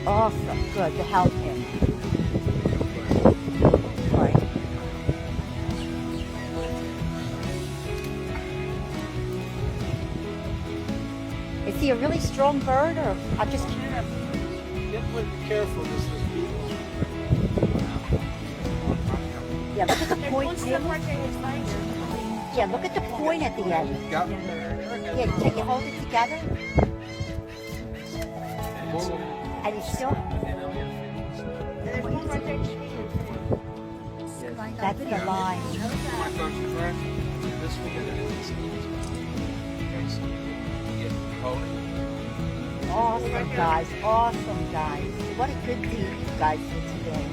Awesome. Good to help him. Right. Is he a really strong bird, or I'm just? Get careful. This is Yeah. Look at the point. Yeah. Look at the point at the end. Got Yeah. Can you hold it together? And he's still. That's the line. This one. Awesome, guys. Awesome, guys. What a good team you guys did today.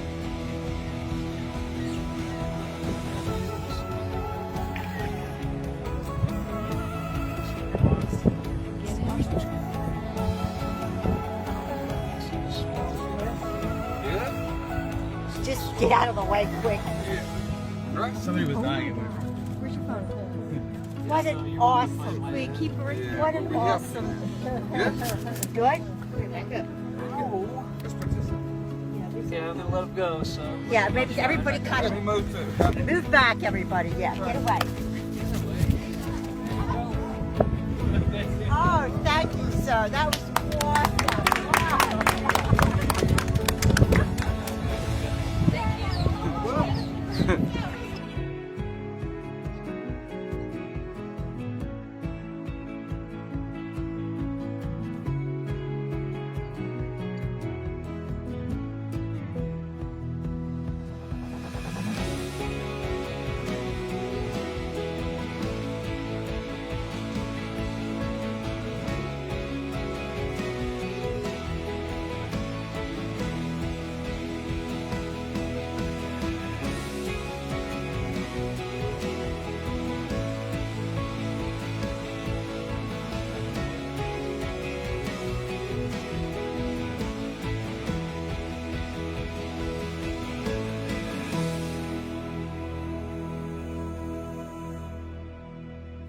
Just get out of the way quick. Somebody was dying. Where's your phone? What an awesome. Wait, keep it. What an awesome. Good? Yeah, I'm gonna let him go. So. Yeah, maybe everybody kind of move back, everybody. Yeah, get away. Oh, thank you, sir. That was